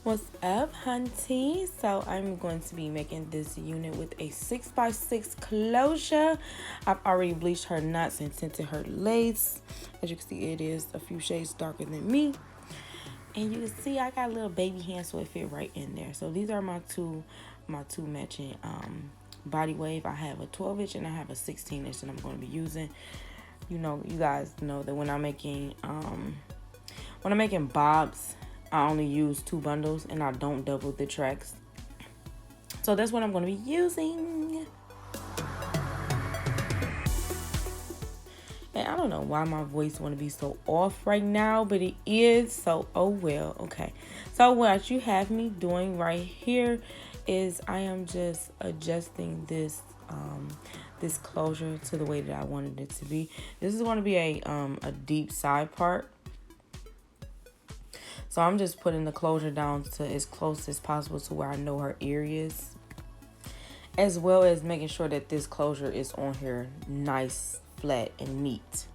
What's up, hunty? So I'm going to be making this unit with a 6x6 closure. I've already bleached her knots and tinted her lace. As you can see, it is a few shades darker than me. And you can see I got a little baby hand, so it fit right in there. So these are my two matching body wave. I have a 12-inch and I have a 16-inch that I'm going to be using. You guys know that when I'm making bobs, I only use 2 bundles and I don't double the tracks. So that's what I'm going to be using. And I don't know why my voice want to be so off right now, but it is, so oh well. Okay, so what you have me doing right here is I am just adjusting this this closure to the way that I wanted it to be. This is going to be a deep side part. So I'm just putting the closure down to as close as possible to where I know her ear is, as well as making sure that this closure is on here nice, flat, and neat.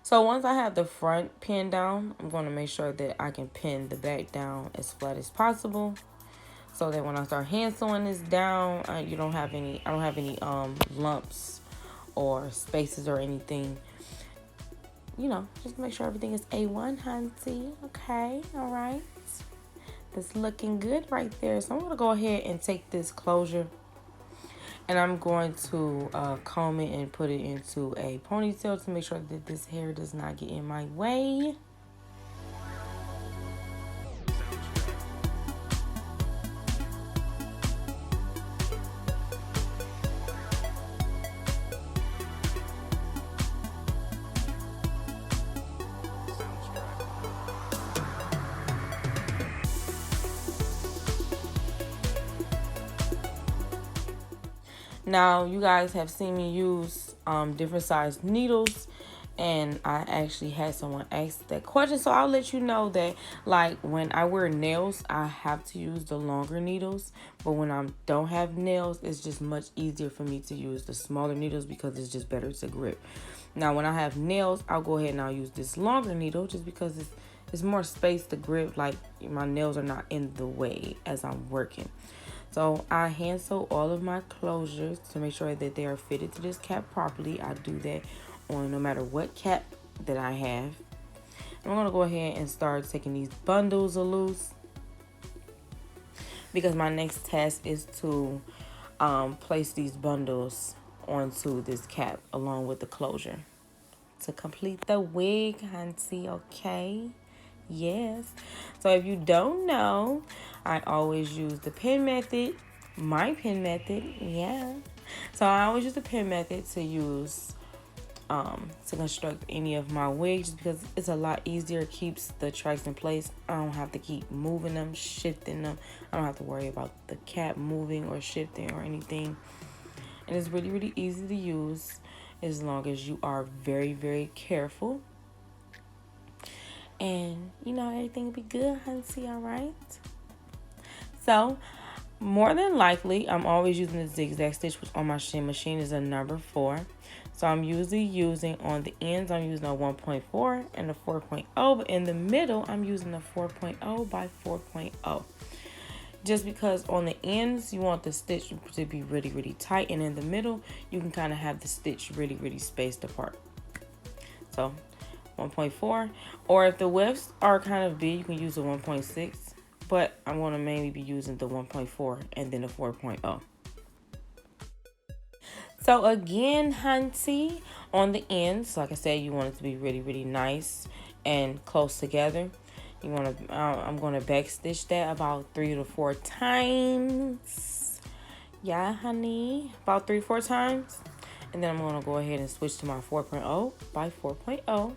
So once I have the front pinned down, I'm going to make sure that I can pin the back down as flat as possible, so that when I start hand sewing this down, I don't have any lumps or spaces or anything. Just make sure everything is A1, hunty. Okay, all right. That's looking good right there. So I'm going to go ahead and take this closure and I'm going to comb it and put it into a ponytail to make sure that this hair does not get in my way. Now, you guys have seen me use different size needles, and I actually had someone ask that question. So I'll let you know that, like, when I wear nails, I have to use the longer needles. But when I don't have nails, it's just much easier for me to use the smaller needles because it's just better to grip. Now, when I have nails, I'll go ahead and I'll use this longer needle just because it's more space to grip. Like, my nails are not in the way as I'm working. So I hand sew all of my closures to make sure that they are fitted to this cap properly. I do that on no matter what cap that I have. I'm going to go ahead and start taking these bundles loose, because my next task is to place these bundles onto this cap along with the closure to complete the wig, hunty. Okay. Yes. So if you don't know, I always use the pin method, my pin method. Yeah. So I always use the pin method to use to construct any of my wigs, because it's a lot easier. It keeps the tracks in place. I don't have to keep moving them, shifting them. I don't have to worry about the cap moving or shifting or anything. And it's really, really easy to use as long as you are very, very careful. And everything will be good, hunty. All right. So more than likely, I'm always using the zigzag stitch, which on my machine is a number 4. So I'm usually using on the ends, I'm using a 1.4 and a 4.0, but in the middle, I'm using a 4.0 by 4.0. Just because on the ends, you want the stitch to be really, really tight, and in the middle, you can kind of have the stitch really, really spaced apart. So 1.4, or if the widths are kind of big, you can use a 1.6, but I'm going to mainly be using the 1.4 and then the 4.0. So again, hunty, on the ends, like I said, you want it to be really, really nice and close together. You want to, I'm going to back stitch that about 3 to 4 times. Yeah, honey, about 3-4 times. And then I'm going to go ahead and switch to my 4.0 by 4.0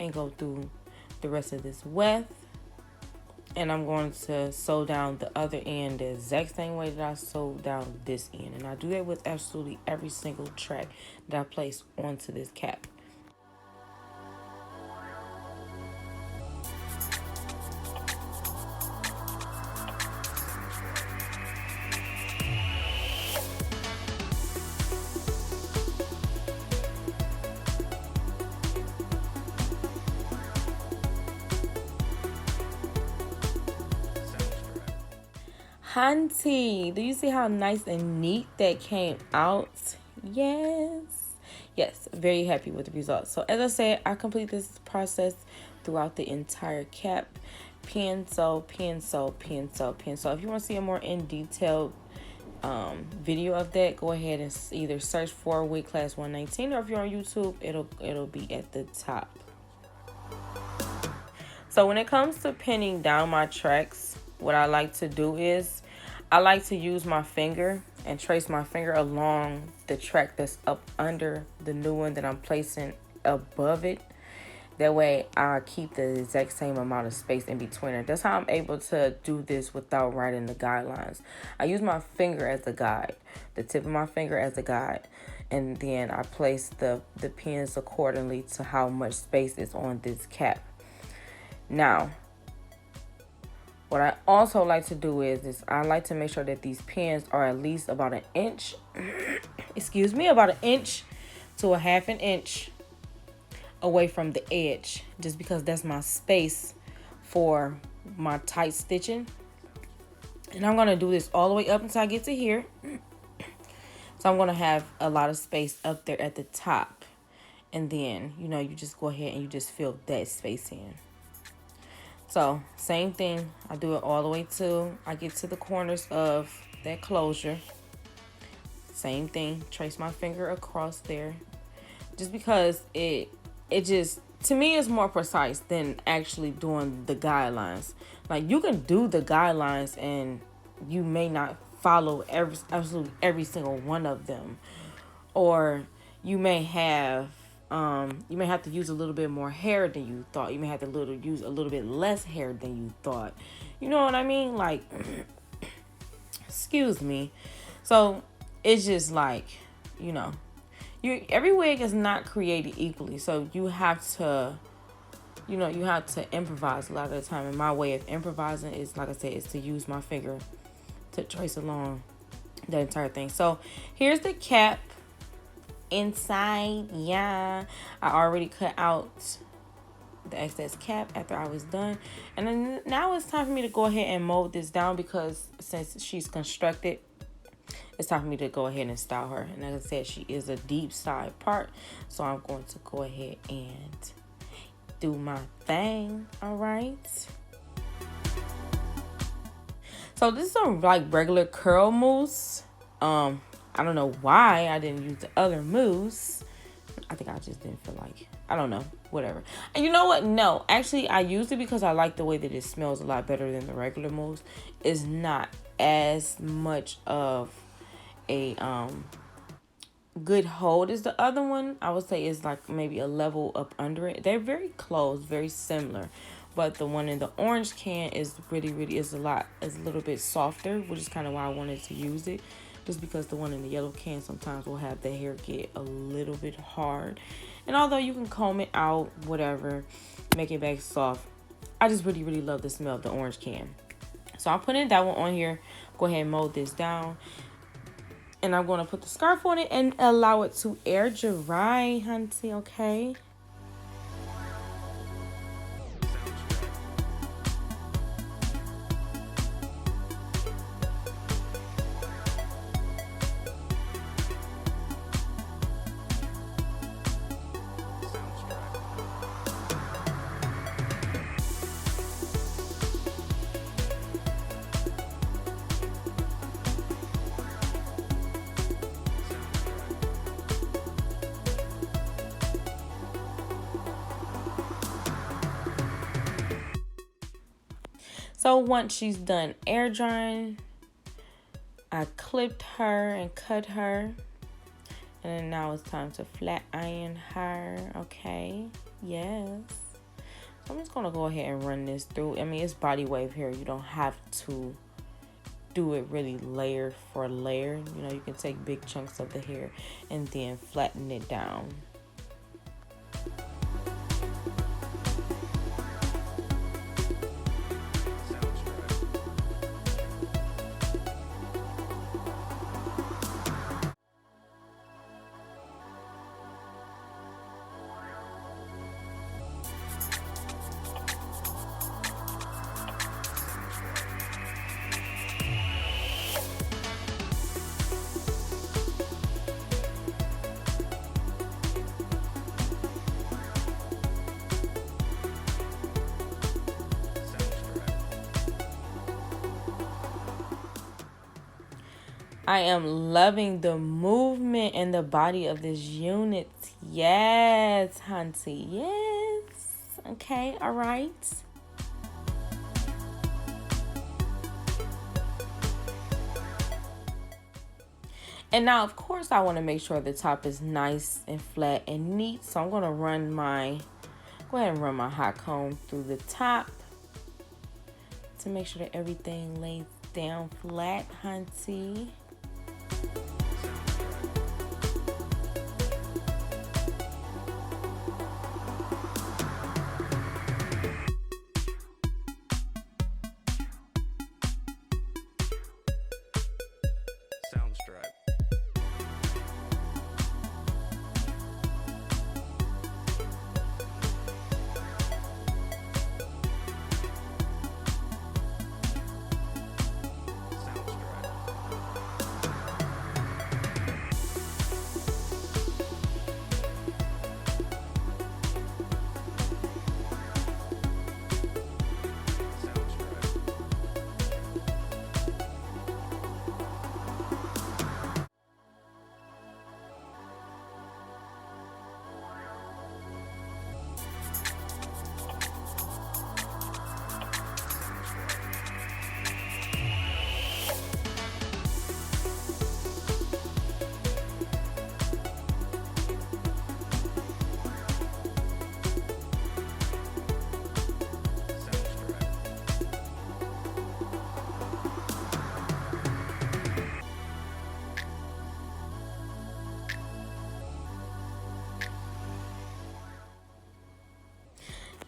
and go through the rest of this width And I'm going to sew down the other end the exact same way that I sewed down this end. And I do that with absolutely every single track that I place onto this cap. Hunty, do you see how nice and neat that came out? Yes. Yes, very happy with the results. So as I said, I complete this process throughout the entire cap. Pin, sew, pin, sew, pin, sew, pin, sew. If you want to see a more in detailed video of that, go ahead and either search for Wig Class 119, or if you're on YouTube, it'll be at the top. So when it comes to pinning down my tracks, what I like to do is I like to use my finger and trace my finger along the track that's up under the new one that I'm placing above it. That way I keep the exact same amount of space in between it. That's how I'm able to do this without writing the guidelines. I use my finger as a guide, the tip of my finger as a guide. And then I place the pins accordingly to how much space is on this cap. Now, what I also like to do is I like to make sure that these pins are at least about an inch, about an inch to a half an inch away from the edge, just because that's my space for my tight stitching. And I'm going to do this all the way up until I get to here. So I'm going to have a lot of space up there at the top. And then, you just go ahead and you just fill that space in. So same thing, I do it all the way till I get to the corners of that closure. Same thing, trace my finger across there, just because it just, to me, is more precise than actually doing the guidelines. Like, you can do the guidelines and you may not follow absolutely every single one of them, or you may have to use a little bit more hair than you thought. You may have to use a little bit less hair than you thought. You know what I mean? Like, excuse me. So it's just like, every wig is not created equally. So you have to, improvise a lot of the time. And my way of improvising is, like I said, is to use my finger to trace along the entire thing. So here's the cap. Inside, yeah, I already cut out the excess cap after I was done, and then now it's time for me to go ahead and mold this down, because since she's constructed, it's time for me to go ahead and style her. And like I said, she is a deep side part, so I'm going to go ahead and do my thing. All right, so this is a like regular curl mousse. I don't know why I didn't use the other mousse. I think I just didn't feel like, I don't know, whatever. And you know what? No, actually I used it because I like the way that it smells a lot better than the regular mousse. It's not as much of a good hold as the other one. I would say is like maybe a level up under it. They're very close, very similar. But the one in the orange can is really is a little bit softer, which is kind of why I wanted to use it. Just because the one in the yellow can sometimes will have the hair get a little bit hard. And although you can comb it out, whatever, make it back soft, I just really love the smell of the orange can. So I'm putting that one on here. Go ahead and mold this down. And I'm going to put the scarf on it and allow it to air dry, hunty, okay? So once she's done air drying, I clipped her and cut her. And then now it's time to flat iron her, okay? Yes. I'm just going to go ahead and run this through. I mean, it's body wave hair. You don't have to do it really layer for layer. You know, you can take big chunks of the hair and then flatten it down. I am loving the movement and the body of this unit. Yes, hunty. Yes. Okay, all right. And now, of course, I want to make sure the top is nice and flat and neat. So I'm going to go ahead and run my hot comb through the top to make sure that everything lays down flat, hunty.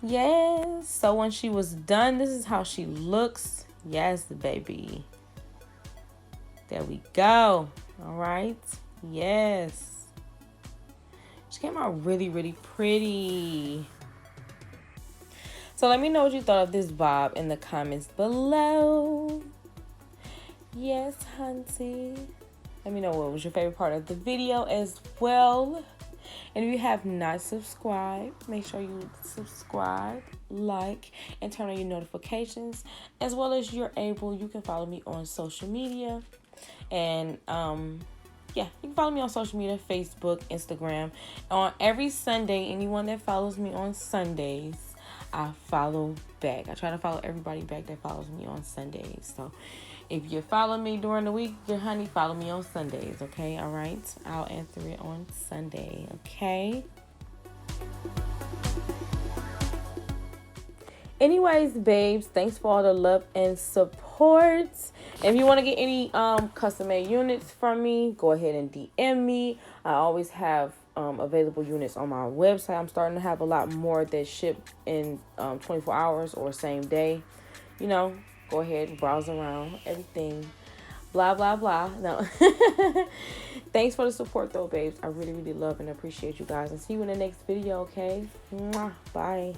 Yes. So when she was done, this is how she looks. Yes, baby. There we go. All right. Yes. She came out really, really pretty. So let me know what you thought of this bob in the comments below. Yes, hunty. Let me know what was your favorite part of the video as well. And if you have not subscribed, make sure you subscribe, like, and turn on your notifications. As well as you can follow me on social media. And yeah, you can follow me on social media, Facebook, Instagram. On every Sunday, anyone that follows me on Sundays, I follow back. I try to follow everybody back that follows me on Sundays. So if you follow me during the week, your honey, follow me on Sundays, okay? All right? I'll answer it on Sunday, okay? Anyways, babes, thanks for all the love and support. If you want to get any custom-made units from me, go ahead and DM me. I always have available units on my website. I'm starting to have a lot more that ship in 24 hours or same day. You know, go ahead, browse around, everything, blah, blah, blah. No. Thanks for the support, though, babes. I really, really love and appreciate you guys. And see you in the next video, okay? Mwah. Bye.